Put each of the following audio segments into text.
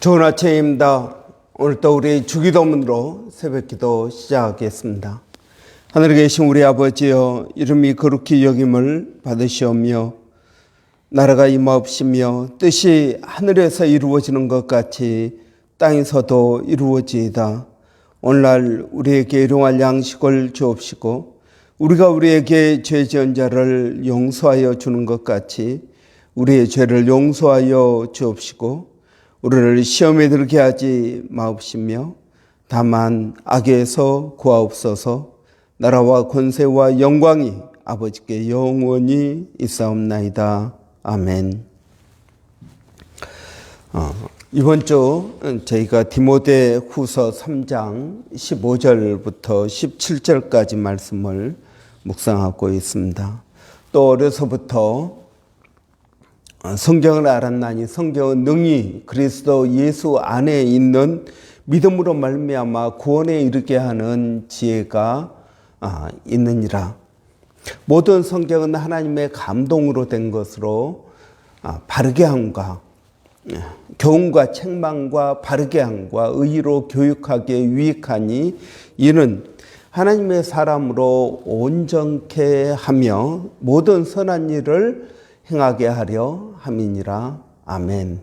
좋은 아침입니다. 오늘도 우리 주기도문으로 새벽기도 시작하겠습니다. 하늘에 계신 우리 아버지여, 이름이 거룩히 여김을 받으시오며 나라가 임하옵시며 뜻이 하늘에서 이루어지는 것 같이 땅에서도 이루어지이다. 오늘날 우리에게 일용할 양식을 주옵시고 우리가 우리에게 죄 지은 자를 용서하여 주는 것 같이 우리의 죄를 용서하여 주옵시고 우리를 시험에 들게 하지 마옵시며 다만 악에서 구하옵소서. 나라와 권세와 영광이 아버지께 영원히 있사옵나이다. 아멘. 이번 주 저희가 디모데 후서 3장 15절부터 17절까지 말씀을 묵상하고 있습니다. 또 어려서부터 성경을 알았나니 성경은 능히 그리스도 예수 안에 있는 믿음으로 말미암아 구원에 이르게 하는 지혜가 있느니라. 모든 성경은 하나님의 감동으로 된 것으로 바르게 함과 교훈과 책망과 바르게 함과 의로 교육하기에 유익하니 이는 하나님의 사람으로 온전케 하며 모든 선한 일을 행하게 하려 함이니라. 아멘.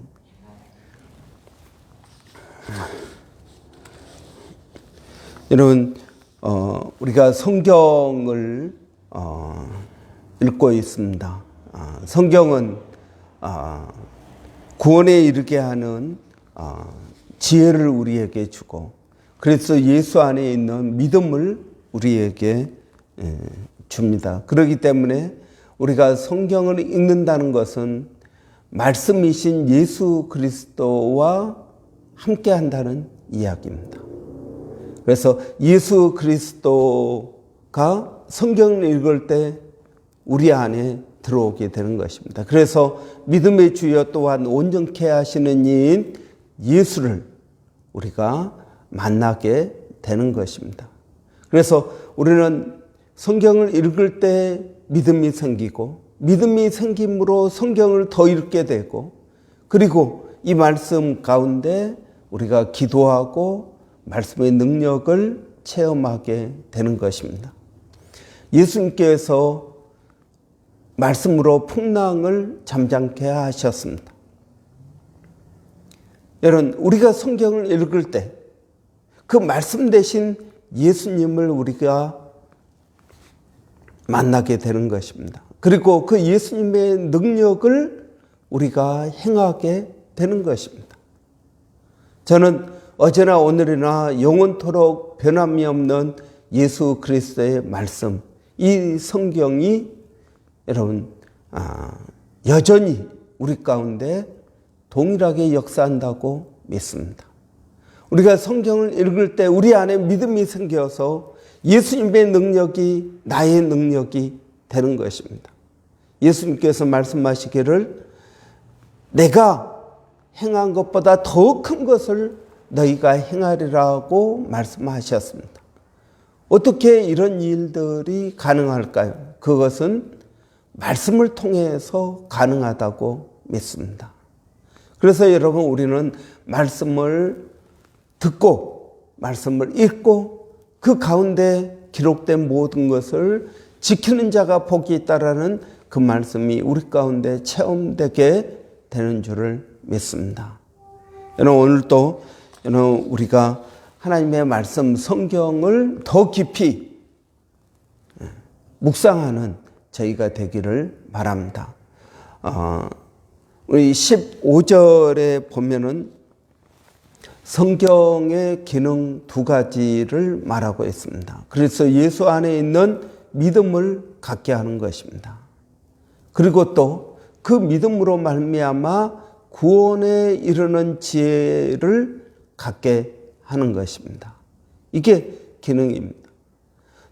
여러분, 우리가 성경을 읽고 있습니다. 성경은 구원에 이르게 하는 지혜를 우리에게 주고 그래서 예수 안에 있는 믿음을 우리에게 줍니다. 그렇기 때문에 우리가 성경을 읽는다는 것은 말씀이신 예수 그리스도와 함께 한다는 이야기입니다. 그래서 예수 그리스도가 성경을 읽을 때 우리 안에 들어오게 되는 것입니다. 그래서 믿음의 주여 또한 온전케 하시는 이인 예수를 우리가 만나게 되는 것입니다. 그래서 우리는 성경을 읽을 때 믿음이 생기고 믿음이 생김으로 성경을 더 읽게 되고 그리고 이 말씀 가운데 우리가 기도하고 말씀의 능력을 체험하게 되는 것입니다. 예수님께서 말씀으로 풍랑을 잠잠케 하셨습니다. 여러분, 우리가 성경을 읽을 때 그 말씀 대신 예수님을 우리가 만나게 되는 것입니다. 그리고 그 예수님의 능력을 우리가 행하게 되는 것입니다. 저는 어제나 오늘이나 영원토록 변함이 없는 예수 그리스도의 말씀, 이 성경이 여러분 여전히 우리 가운데 동일하게 역사한다고 믿습니다. 우리가 성경을 읽을 때 우리 안에 믿음이 생겨서 예수님의 능력이 나의 능력이 되는 것입니다. 예수님께서 말씀하시기를 내가 행한 것보다 더 큰 것을 너희가 행하리라고 말씀하셨습니다. 어떻게 이런 일들이 가능할까요? 그것은 말씀을 통해서 가능하다고 믿습니다. 그래서 여러분, 우리는 말씀을 듣고 말씀을 읽고 그 가운데 기록된 모든 것을 지키는 자가 복이 있다라는 그 말씀이 우리 가운데 체험되게 되는 줄을 믿습니다. 여러분, 오늘도 우리가 하나님의 말씀 성경을 더 깊이 묵상하는 저희가 되기를 바랍니다. 우리 15절에 보면은 성경의 기능 두 가지를 말하고 있습니다. 그래서 예수 안에 있는 믿음을 갖게 하는 것입니다. 그리고 또 그 믿음으로 말미암아 구원에 이르는 지혜를 갖게 하는 것입니다. 이게 기능입니다.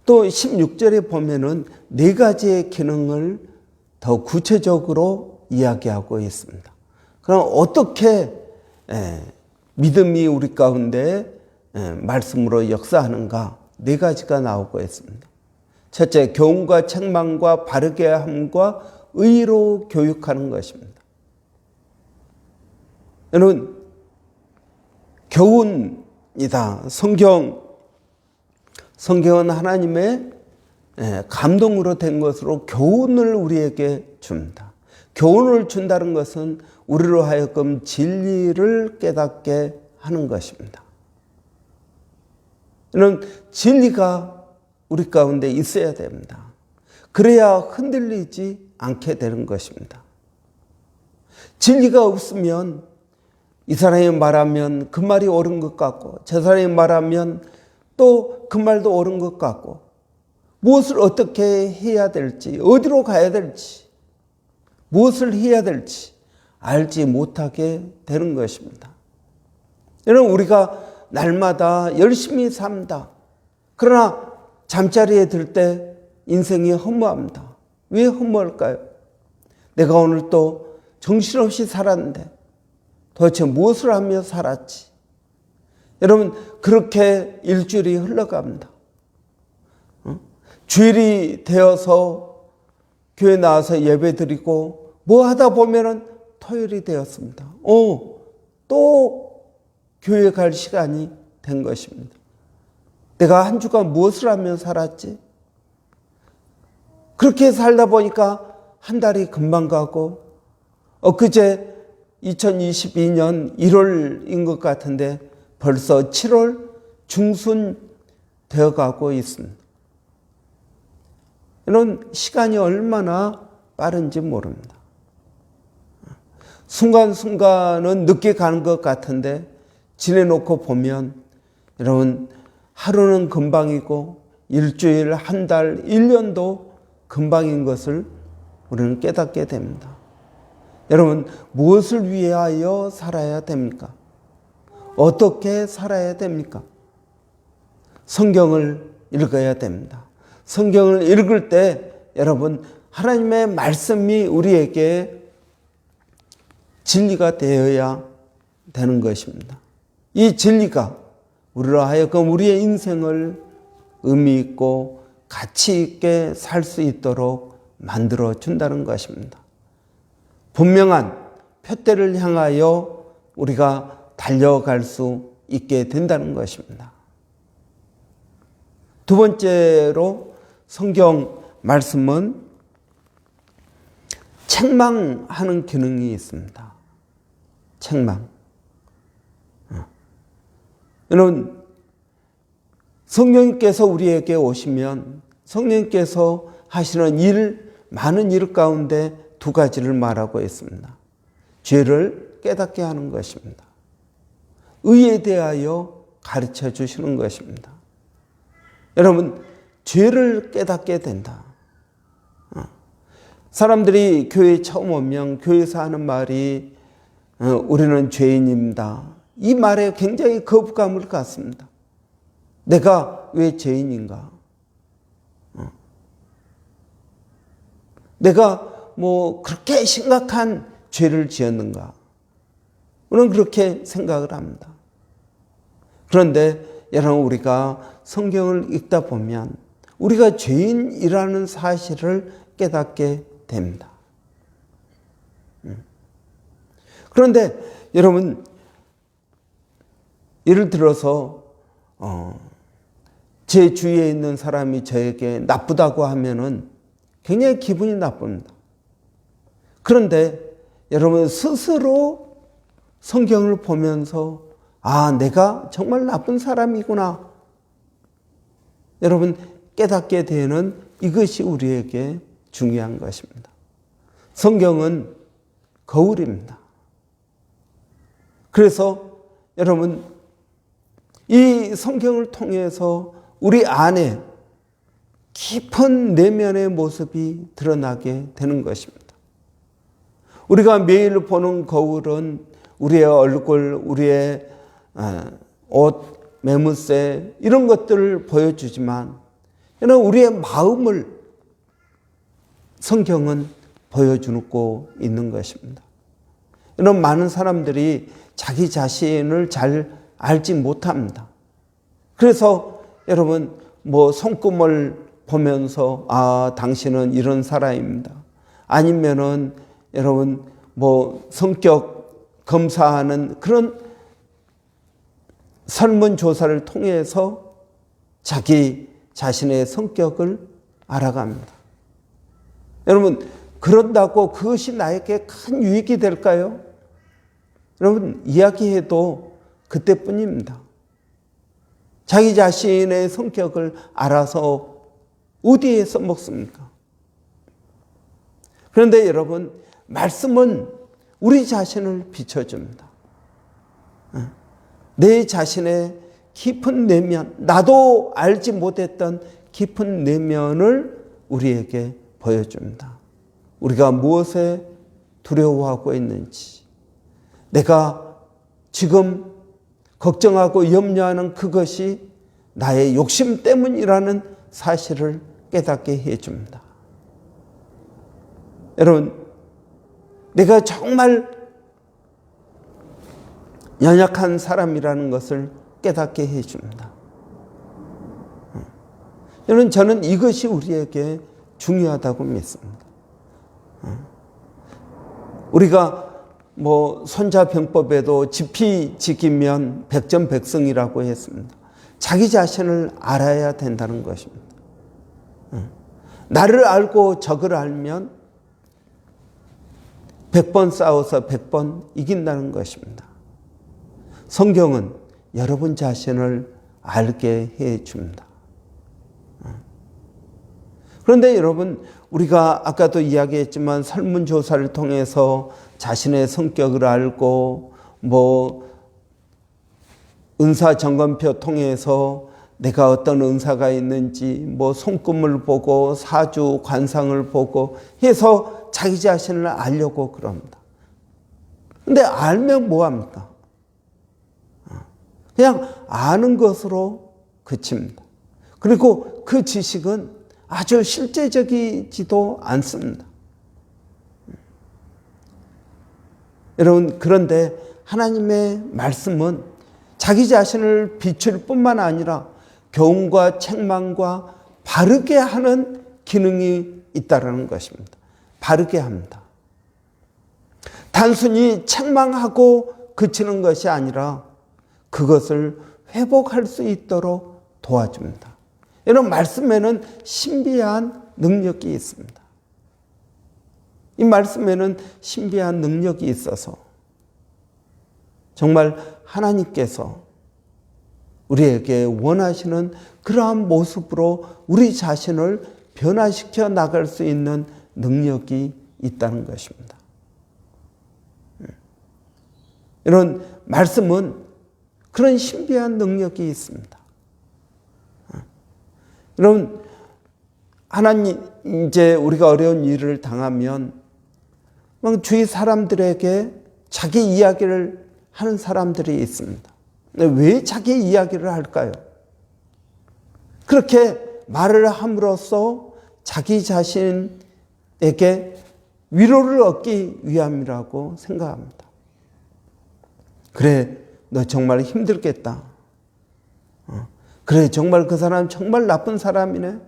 또 16절에 보면은 네 가지의 기능을 더 구체적으로 이야기하고 있습니다. 그럼 어떻게 믿음이 우리 가운데 말씀으로 역사하는가? 네 가지가 나오고 있습니다. 첫째, 교훈과 책망과 바르게 함과 의로 교육하는 것입니다. 여러분, 교훈이다. 성경은 하나님의 감동으로 된 것으로 교훈을 우리에게 줍니다. 교훈을 준다는 것은 우리로 하여금 진리를 깨닫게 하는 것입니다. 이런 진리가 우리 가운데 있어야 됩니다. 그래야 흔들리지 않게 되는 것입니다. 진리가 없으면 이 사람이 말하면 그 말이 옳은 것 같고 저 사람이 말하면 또 그 말도 옳은 것 같고 무엇을 어떻게 해야 될지 어디로 가야 될지 무엇을 해야 될지 알지 못하게 되는 것입니다. 여러분 우리가 날마다 열심히 삽니다. 그러나 잠자리에 들 때 인생이 허무합니다. 왜 허무할까요? 내가 오늘 또 정신없이 살았는데 도대체 무엇을 하며 살았지? 여러분 그렇게 일주일이 흘러갑니다. 주일이 되어서 교회 나와서 예배 드리고 뭐 하다 보면은 토요일이 되었습니다. 또 교회 갈 시간이 된 것입니다. 내가 한 주간 무엇을 하며 살았지? 그렇게 살다 보니까 한 달이 금방 가고 엊그제 2022년 1월인 것 같은데 벌써 7월 중순 되어가고 있습니다. 이런 시간이 얼마나 빠른지 모릅니다. 순간순간은 늦게 가는 것 같은데 지내놓고 보면 여러분 하루는 금방이고 일주일, 한 달, 1년도 금방인 것을 우리는 깨닫게 됩니다. 여러분 무엇을 위하여 살아야 됩니까? 어떻게 살아야 됩니까? 성경을 읽어야 됩니다. 성경을 읽을 때 여러분 하나님의 말씀이 우리에게 진리가 되어야 되는 것입니다. 이 진리가 우리로 하여금 우리의 인생을 의미 있고 가치 있게 살 수 있도록 만들어 준다는 것입니다. 분명한 표대를 향하여 우리가 달려갈 수 있게 된다는 것입니다. 두 번째로 성경 말씀은 책망하는 기능이 있습니다. 책망. 여러분, 성령님께서 우리에게 오시면 성령님께서 하시는 많은 일 가운데 두 가지를 말하고 있습니다. 죄를 깨닫게 하는 것입니다. 의에 대하여 가르쳐 주시는 것입니다. 여러분, 죄를 깨닫게 된다. 사람들이 교회에 처음 오면 교회에서 하는 말이 우리는 죄인입니다. 이 말에 굉장히 거부감을 갖습니다. 내가 왜 죄인인가? 내가 뭐 그렇게 심각한 죄를 지었는가? 우리는 그렇게 생각을 합니다. 그런데 여러분 우리가 성경을 읽다 보면 우리가 죄인이라는 사실을 깨닫게 됩니다. 그런데 여러분 예를 들어서 제 주위에 있는 사람이 저에게 나쁘다고 하면은 굉장히 기분이 나쁩니다. 그런데 여러분 스스로 성경을 보면서 내가 정말 나쁜 사람이구나. 여러분 깨닫게 되는 이것이 우리에게 중요한 것입니다. 성경은 거울입니다. 그래서 여러분 이 성경을 통해서 우리 안에 깊은 내면의 모습이 드러나게 되는 것입니다. 우리가 매일 보는 거울은 우리의 얼굴, 우리의 옷, 매무새 이런 것들을 보여주지만 우리의 마음을 성경은 보여주고 있는 것입니다. 이런 많은 사람들이 자기 자신을 잘 알지 못합니다. 그래서 여러분 뭐 손금을 보면서 당신은 이런 사람입니다. 아니면은 여러분 뭐 성격 검사하는 그런 설문조사를 통해서 자기 자신의 성격을 알아갑니다. 여러분, 그런다고 그것이 나에게 큰 유익이 될까요? 여러분, 이야기해도 그때뿐입니다. 자기 자신의 성격을 알아서 어디에 써먹습니까? 그런데 여러분, 말씀은 우리 자신을 비춰줍니다. 내 자신의 깊은 내면, 나도 알지 못했던 깊은 내면을 우리에게 보여줍니다. 우리가 무엇에 두려워하고 있는지, 내가 지금 걱정하고 염려하는 그것이 나의 욕심 때문이라는 사실을 깨닫게 해줍니다. 여러분, 내가 정말 연약한 사람이라는 것을 깨닫게 해줍니다. 여러분, 저는 이것이 우리에게 중요하다고 믿습니다. 우리가 손자병법에도 지피지기면 백전백승이라고 했습니다. 자기 자신을 알아야 된다는 것입니다. 나를 알고 적을 알면 100번 싸워서 100번 이긴다는 것입니다. 성경은 여러분 자신을 알게 해 줍니다. 그런데 여러분, 우리가 아까도 이야기했지만 설문조사를 통해서 자신의 성격을 알고 은사점검표 통해서 내가 어떤 은사가 있는지 손금을 보고 사주 관상을 보고 해서 자기 자신을 알려고 그럽니다. 근데 알면 뭐합니까? 그냥 아는 것으로 그칩니다. 그리고 그 지식은 아주 실제적이지도 않습니다. 여러분, 그런데 하나님의 말씀은 자기 자신을 비출 뿐만 아니라 교훈과 책망과 바르게 하는 기능이 있다는 것입니다. 바르게 합니다. 단순히 책망하고 그치는 것이 아니라 그것을 회복할 수 있도록 도와줍니다. 이런 말씀에는 신비한 능력이 있습니다. 이 말씀에는 신비한 능력이 있어서 정말 하나님께서 우리에게 원하시는 그러한 모습으로 우리 자신을 변화시켜 나갈 수 있는 능력이 있다는 것입니다. 이런 말씀은 그런 신비한 능력이 있습니다. 여러분, 하나님, 이제 우리가 어려운 일을 당하면 주위 사람들에게 자기 이야기를 하는 사람들이 있습니다. 왜 자기 이야기를 할까요? 그렇게 말을 함으로써 자기 자신에게 위로를 얻기 위함이라고 생각합니다. 그래, 너 정말 힘들겠다. 그래, 정말 그 사람 정말 나쁜 사람이네.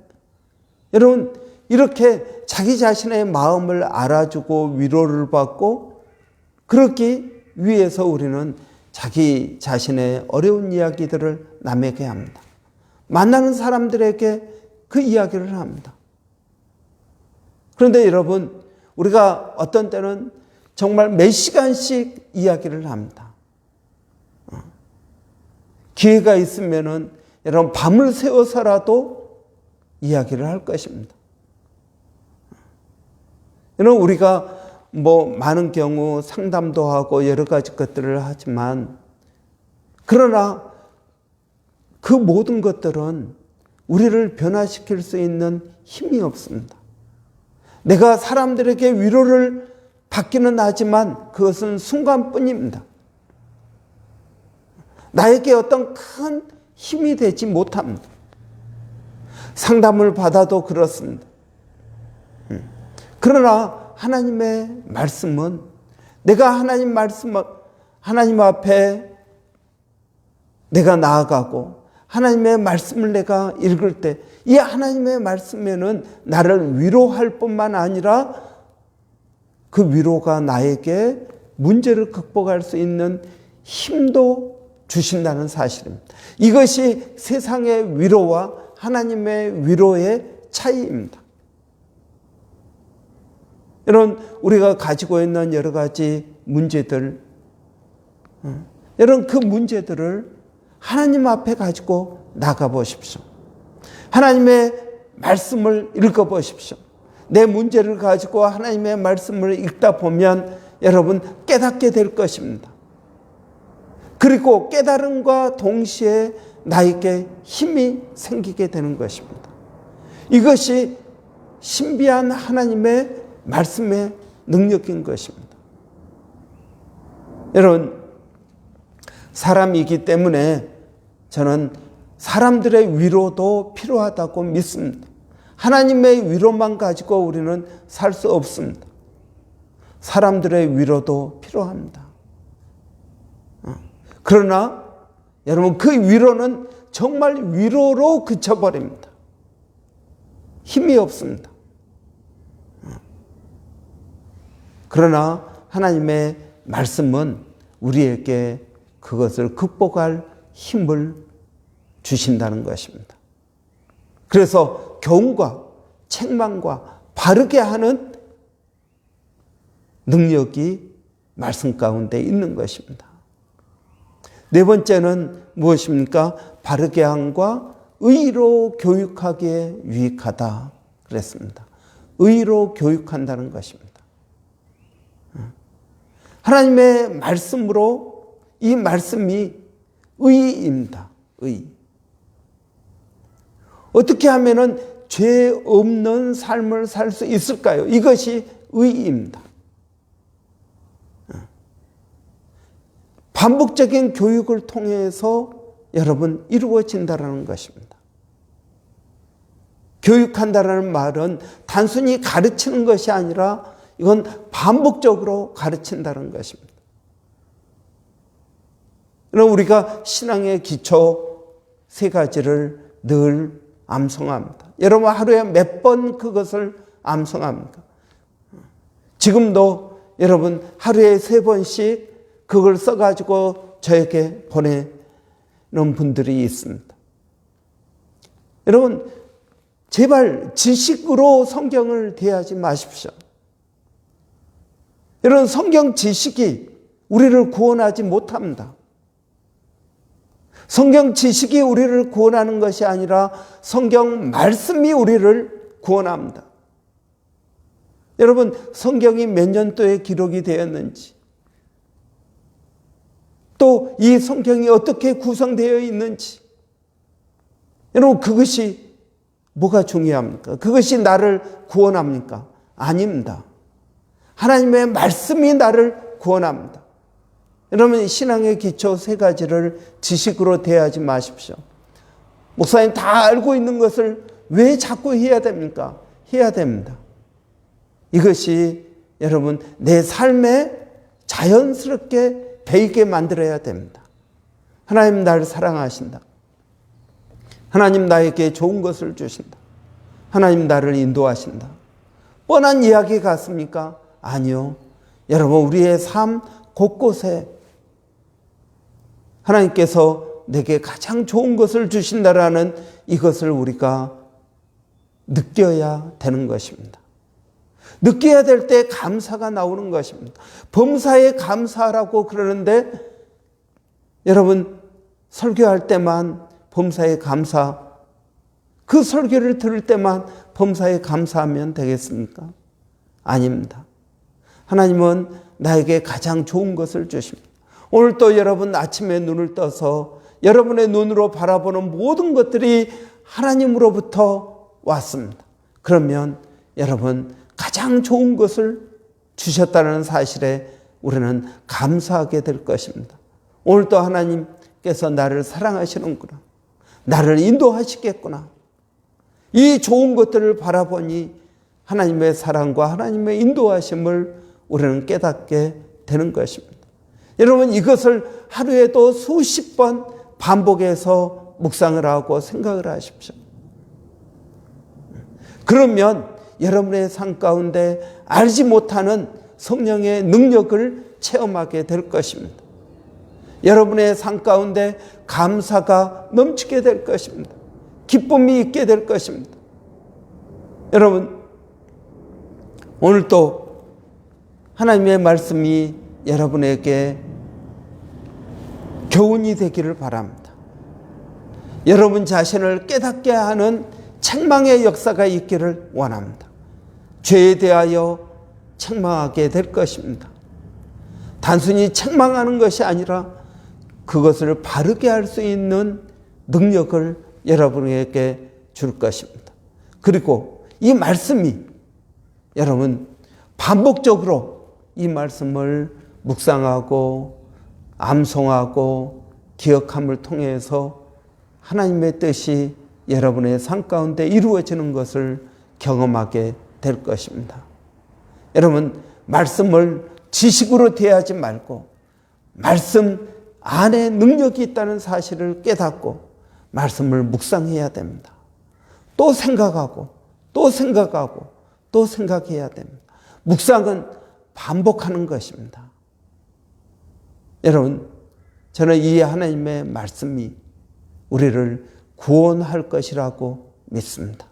여러분, 이렇게 자기 자신의 마음을 알아주고 위로를 받고 그러기 위해서 우리는 자기 자신의 어려운 이야기들을 남에게 합니다. 만나는 사람들에게 그 이야기를 합니다. 그런데 여러분, 우리가 어떤 때는 정말 몇 시간씩 이야기를 합니다. 기회가 있으면은 여러분, 밤을 새워서라도 이야기를 할 것입니다. 여러분, 우리가 많은 경우 상담도 하고 여러 가지 것들을 하지만, 그러나 그 모든 것들은 우리를 변화시킬 수 있는 힘이 없습니다. 내가 사람들에게 위로를 받기는 하지만 그것은 순간뿐입니다. 나에게 어떤 큰 힘이 되지 못합니다. 상담을 받아도 그렇습니다. 그러나 하나님의 말씀은 내가 하나님 앞에 내가 나아가고 하나님의 말씀을 내가 읽을 때 이 하나님의 말씀에는 나를 위로할 뿐만 아니라 그 위로가 나에게 문제를 극복할 수 있는 힘도 주신다는 사실입니다. 이것이 세상의 위로와 하나님의 위로의 차이입니다. 여러분, 우리가 가지고 있는 여러 가지 문제들, 여러분 그 문제들을 하나님 앞에 가지고 나가보십시오. 하나님의 말씀을 읽어보십시오. 내 문제를 가지고 하나님의 말씀을 읽다 보면 여러분 깨닫게 될 것입니다. 그리고 깨달음과 동시에 나에게 힘이 생기게 되는 것입니다. 이것이 신비한 하나님의 말씀의 능력인 것입니다. 여러분, 사람이기 때문에 저는 사람들의 위로도 필요하다고 믿습니다. 하나님의 위로만 가지고 우리는 살 수 없습니다. 사람들의 위로도 필요합니다. 그러나 여러분, 그 위로는 정말 위로로 그쳐버립니다. 힘이 없습니다. 그러나 하나님의 말씀은 우리에게 그것을 극복할 힘을 주신다는 것입니다. 그래서 교훈과 책망과 바르게 하는 능력이 말씀 가운데 있는 것입니다. 네 번째는 무엇입니까? 바르게 함과 의로 교육하기에 유익하다 그랬습니다. 의로 교육한다는 것입니다. 하나님의 말씀으로 이 말씀이 의입니다. 의. 어떻게 하면은 죄 없는 삶을 살 수 있을까요? 이것이 의입니다. 반복적인 교육을 통해서 여러분 이루어진다는 것입니다. 교육한다는 말은 단순히 가르치는 것이 아니라 이건 반복적으로 가르친다는 것입니다. 그럼 우리가 신앙의 기초 세 가지를 늘 암송합니다. 여러분 하루에 몇 번 그것을 암송합니까? 지금도 여러분 하루에 3번씩 그걸 써가지고 저에게 보내는 분들이 있습니다. 여러분 제발 지식으로 성경을 대하지 마십시오. 여러분 성경 지식이 우리를 구원하지 못합니다. 성경 지식이 우리를 구원하는 것이 아니라 성경 말씀이 우리를 구원합니다. 여러분 성경이 몇 년도에 기록이 되었는지, 또 이 성경이 어떻게 구성되어 있는지, 여러분 그것이 뭐가 중요합니까? 그것이 나를 구원합니까? 아닙니다. 하나님의 말씀이 나를 구원합니다. 여러분 신앙의 기초 3가지를 지식으로 대하지 마십시오. 목사님 다 알고 있는 것을 왜 자꾸 해야 됩니까? 해야 됩니다. 이것이 여러분 내 삶에 자연스럽게 배이게 만들어야 됩니다. 하나님 나를 사랑하신다. 하나님 나에게 좋은 것을 주신다. 하나님 나를 인도하신다. 뻔한 이야기 같습니까? 아니요. 여러분 우리의 삶 곳곳에 하나님께서 내게 가장 좋은 것을 주신다라는 이것을 우리가 느껴야 되는 것입니다. 느껴야 될 때 감사가 나오는 것입니다. 범사에 감사라고 그러는데 여러분 설교할 때만 범사에 감사, 그 설교를 들을 때만 범사에 감사하면 되겠습니까? 아닙니다. 하나님은 나에게 가장 좋은 것을 주십니다. 오늘 또 여러분 아침에 눈을 떠서 여러분의 눈으로 바라보는 모든 것들이 하나님으로부터 왔습니다. 그러면 여러분 가장 좋은 것을 주셨다는 사실에 우리는 감사하게 될 것입니다. 오늘도 하나님께서 나를 사랑하시는구나. 나를 인도하시겠구나. 이 좋은 것들을 바라보니 하나님의 사랑과 하나님의 인도하심을 우리는 깨닫게 되는 것입니다. 여러분 이것을 하루에도 수십 번 반복해서 묵상을 하고 생각을 하십시오. 그러면 여러분의 삶 가운데 알지 못하는 성령의 능력을 체험하게 될 것입니다. 여러분의 삶 가운데 감사가 넘치게 될 것입니다. 기쁨이 있게 될 것입니다. 여러분, 오늘 또 하나님의 말씀이 여러분에게 교훈이 되기를 바랍니다. 여러분 자신을 깨닫게 하는 책망의 역사가 있기를 원합니다. 죄에 대하여 책망하게 될 것입니다. 단순히 책망하는 것이 아니라 그것을 바르게 할 수 있는 능력을 여러분에게 줄 것입니다. 그리고 이 말씀이 여러분 반복적으로 이 말씀을 묵상하고 암송하고 기억함을 통해서 하나님의 뜻이 여러분의 삶 가운데 이루어지는 것을 경험하게 될 것입니다. 여러분, 말씀을 지식으로 대하지 말고 말씀 안에 능력이 있다는 사실을 깨닫고 말씀을 묵상해야 됩니다. 또 생각하고 또 생각하고 또 생각해야 됩니다. 묵상은 반복하는 것입니다. 여러분, 저는 이 하나님의 말씀이 우리를 구원할 것이라고 믿습니다.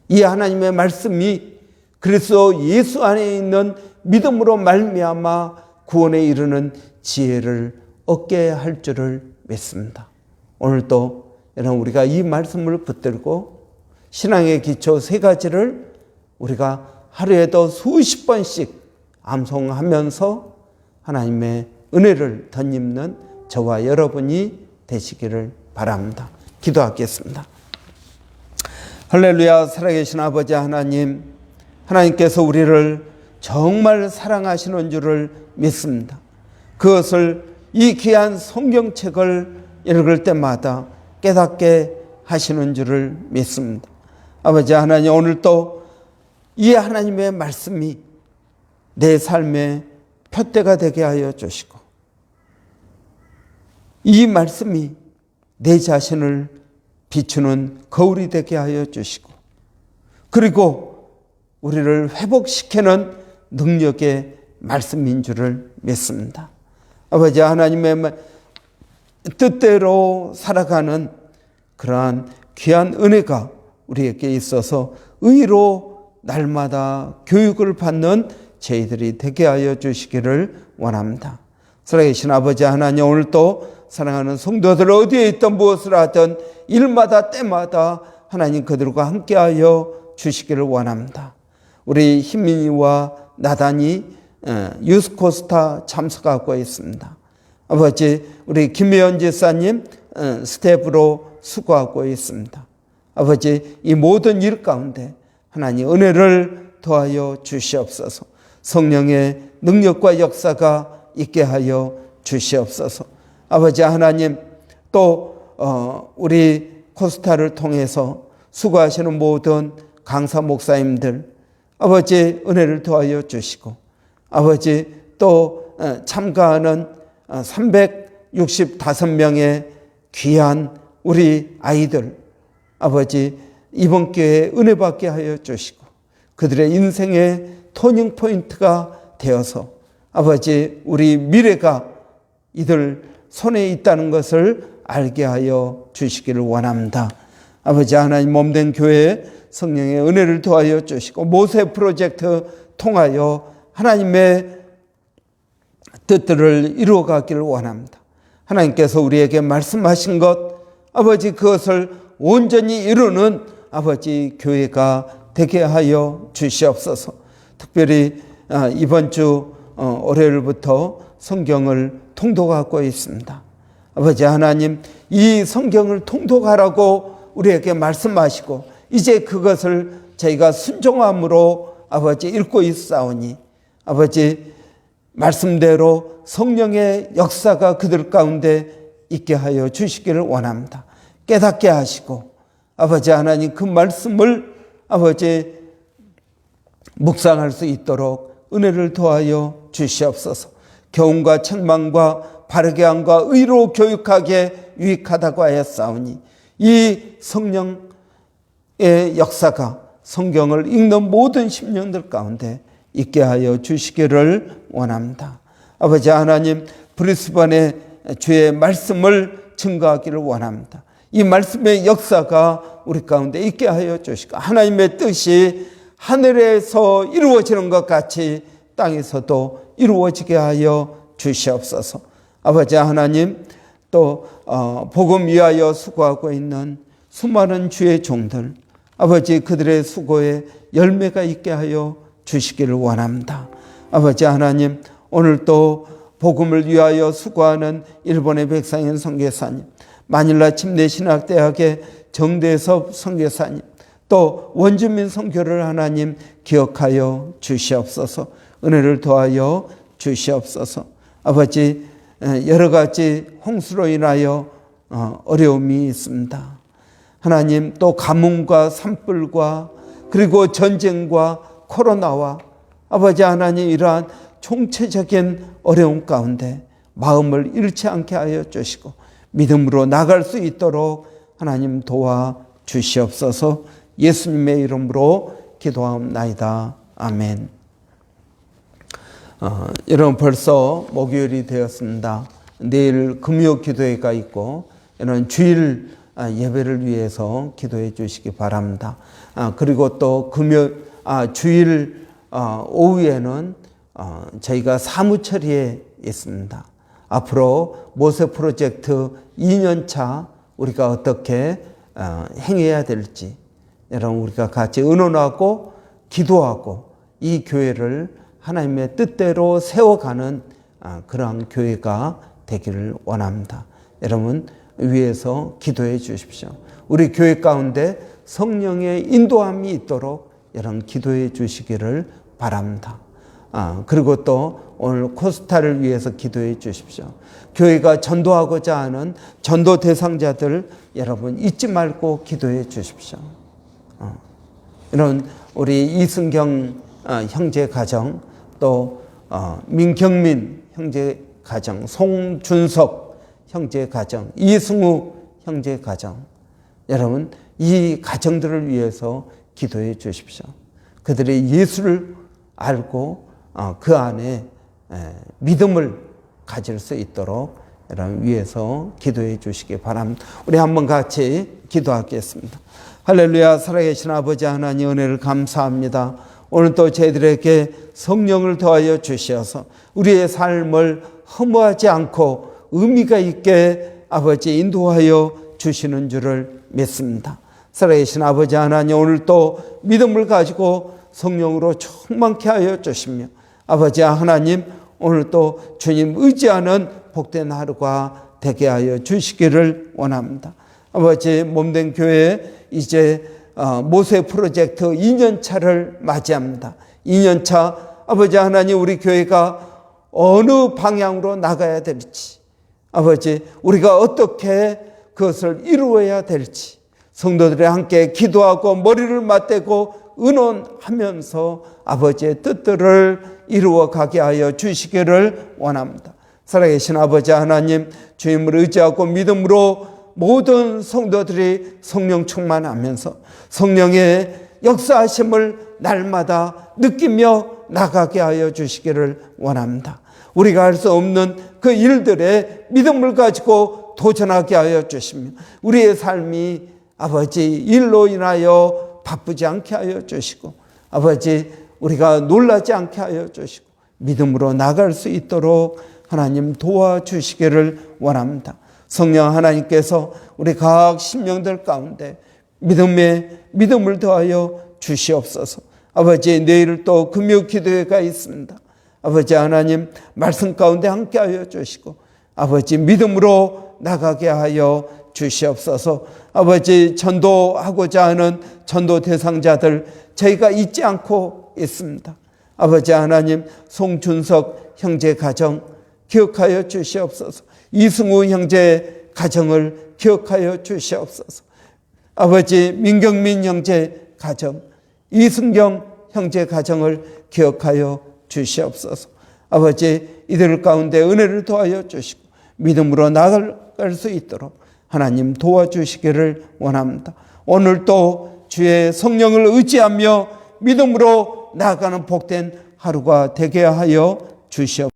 이 하나님의 말씀이 그리스도 예수 안에 있는 믿음으로 말미암아 구원에 이르는 지혜를 얻게 할 줄을 믿습니다. 오늘도 여러분 우리가 이 말씀을 붙들고 신앙의 기초 3가지를 우리가 하루에도 수십 번씩 암송하면서 하나님의 은혜를 덧입는 저와 여러분이 되시기를 바랍니다. 기도하겠습니다. 할렐루야. 살아계신 아버지 하나님, 하나님께서 우리를 정말 사랑하시는 줄을 믿습니다. 그것을 이 귀한 성경책을 읽을 때마다 깨닫게 하시는 줄을 믿습니다. 아버지 하나님, 오늘도 이 하나님의 말씀이 내 삶의 표대가 되게 하여 주시고 이 말씀이 내 자신을 비추는 거울이 되게 하여 주시고 그리고 우리를 회복시키는 능력의 말씀인 줄을 믿습니다. 아버지 하나님의 뜻대로 살아가는 그러한 귀한 은혜가 우리에게 있어서 의로 날마다 교육을 받는 저희들이 되게 하여 주시기를 원합니다. 살아계신 아버지 하나님, 오늘도 사랑하는 성도들 어디에 있든 무엇을 하든 일마다 때마다 하나님 그들과 함께하여 주시기를 원합니다. 우리 희민이와 나단이 유스코스타 참석하고 있습니다. 아버지, 우리 김혜연 지사님 스텝으로 수고하고 있습니다. 아버지, 이 모든 일 가운데 하나님 은혜를 더하여 주시옵소서. 성령의 능력과 역사가 있게 하여 주시옵소서. 아버지 하나님, 또 우리 코스타를 통해서 수고하시는 모든 강사 목사님들 아버지 은혜를 더하여 주시고 아버지 또 참가하는 365명의 귀한 우리 아이들 아버지 이번 기회에 은혜 받게 하여 주시고 그들의 인생의 터닝 포인트가 되어서 아버지 우리 미래가 이들 손에 있다는 것을 알게 하여 주시기를 원합니다. 아버지 하나님 몸된 교회에 성령의 은혜를 더하여 주시고 모세 프로젝트 통하여 하나님의 뜻들을 이루어가기를 원합니다. 하나님께서 우리에게 말씀하신 것 아버지 그것을 온전히 이루는 아버지 교회가 되게 하여 주시옵소서. 특별히 이번 주 월요일부터 성경을 통독하고 있습니다. 아버지 하나님, 이 성경을 통독하라고 우리에게 말씀하시고 이제 그것을 저희가 순종함으로 아버지 읽고 있사오니 아버지 말씀대로 성령의 역사가 그들 가운데 있게 하여 주시기를 원합니다. 깨닫게 하시고 아버지 하나님 그 말씀을 아버지 묵상할 수 있도록 은혜를 더하여 주시옵소서. 교훈과 책망과 바르게 함과 의로 교육하게 유익하다고 하였사오니 이 성령의 역사가 성경을 읽는 모든 심령들 가운데 있게 하여 주시기를 원합니다. 아버지 하나님, 브리스번에 주의 말씀을 증거하기를 원합니다. 이 말씀의 역사가 우리 가운데 있게 하여 주시고 하나님의 뜻이 하늘에서 이루어지는 것 같이 땅에서도 이루어지게 하여 주시옵소서. 아버지 하나님, 또 복음 위하여 수고하고 있는 수많은 주의 종들, 아버지 그들의 수고에 열매가 있게 하여 주시기를 원합니다. 아버지 하나님, 오늘 또 복음을 위하여 수고하는 일본의 백상현 선교사님, 마닐라 침례신학대학의 정대섭 선교사님, 또 원주민 선교를 하나님 기억하여 주시옵소서. 은혜를 더하여 주시옵소서. 아버지, 여러 가지 홍수로 인하여 어려움이 있습니다. 하나님, 또 가뭄과 산불과 그리고 전쟁과 코로나와 아버지 하나님, 이러한 총체적인 어려움 가운데 마음을 잃지 않게 하여 주시고 믿음으로 나갈 수 있도록 하나님 도와 주시옵소서. 예수님의 이름으로 기도하옵나이다. 아멘. 여러분, 벌써 목요일이 되었습니다. 내일 금요 기도회가 있고 이런 주일 예배를 위해서 기도해 주시기 바랍니다. 그리고 또 주일 오후에는 저희가 사무처리에 있습니다. 앞으로 모세 프로젝트 2년차 우리가 어떻게 행해야 될지, 여러분 우리가 같이 의논하고 기도하고 이 교회를 하나님의 뜻대로 세워가는 그러한 교회가 되기를 원합니다. 여러분 위해서 기도해 주십시오. 우리 교회 가운데 성령의 인도함이 있도록 여러분 기도해 주시기를 바랍니다. 그리고 또 오늘 코스타를 위해서 기도해 주십시오. 교회가 전도하고자 하는 전도 대상자들 여러분 잊지 말고 기도해 주십시오. 이런 우리 이승경 형제 가정, 또 민경민 형제 가정, 송준석 형제 가정, 이승우 형제 가정, 여러분 이 가정들을 위해서 기도해 주십시오. 그들의 예수를 알고 그 안에 믿음을 가질 수 있도록 여러분 위해서 기도해 주시기 바랍니다. 우리 한번 같이 기도하겠습니다. 할렐루야. 살아계신 아버지 하나님, 은혜를 감사합니다. 오늘 또 저희들에게 성령을 더하여 주셔서 우리의 삶을 허무하지 않고 의미가 있게 아버지 인도하여 주시는 줄을 믿습니다. 살아계신 아버지 하나님, 오늘 또 믿음을 가지고 성령으로 충만케 하여 주시며 아버지 하나님, 오늘 또 주님 의지하는 복된 하루가 되게 하여 주시기를 원합니다. 아버지, 몸된 교회 이제 모세 프로젝트 2년차를 맞이합니다. 2년차 아버지 하나님, 우리 교회가 어느 방향으로 나가야 될지, 아버지 우리가 어떻게 그것을 이루어야 될지 성도들이 함께 기도하고 머리를 맞대고 의논하면서 아버지의 뜻들을 이루어 가게 하여 주시기를 원합니다. 살아계신 아버지 하나님, 주님을 의지하고 믿음으로 모든 성도들이 성령 충만하면서 성령의 역사하심을 날마다 느끼며 나가게 하여 주시기를 원합니다. 우리가 할 수 없는 그 일들에 믿음을 가지고 도전하게 하여 주시며 우리의 삶이 아버지 일로 인하여 바쁘지 않게 하여 주시고 아버지 우리가 놀라지 않게 하여 주시고 믿음으로 나갈 수 있도록 하나님 도와주시기를 원합니다. 성령 하나님께서 우리 각 심령들 가운데 믿음을 더하여 주시옵소서. 아버지, 내일 또 금요 기도회가 있습니다. 아버지 하나님, 말씀 가운데 함께하여 주시고 아버지 믿음으로 나가게 하여 주시옵소서. 아버지, 전도하고자 하는 전도 대상자들 저희가 잊지 않고 있습니다. 아버지 하나님, 송준석 형제 가정 기억하여 주시옵소서. 이승우 형제 가정을 기억하여 주시옵소서. 아버지, 민경민 형제 가정, 이승경 형제 가정을 기억하여 주시옵소서. 아버지, 이들 가운데 은혜를 더하여 주시고 믿음으로 나아갈 수 있도록 하나님 도와주시기를 원합니다. 오늘 또 주의 성령을 의지하며 믿음으로 나아가는 복된 하루가 되게 하여 주시옵소서.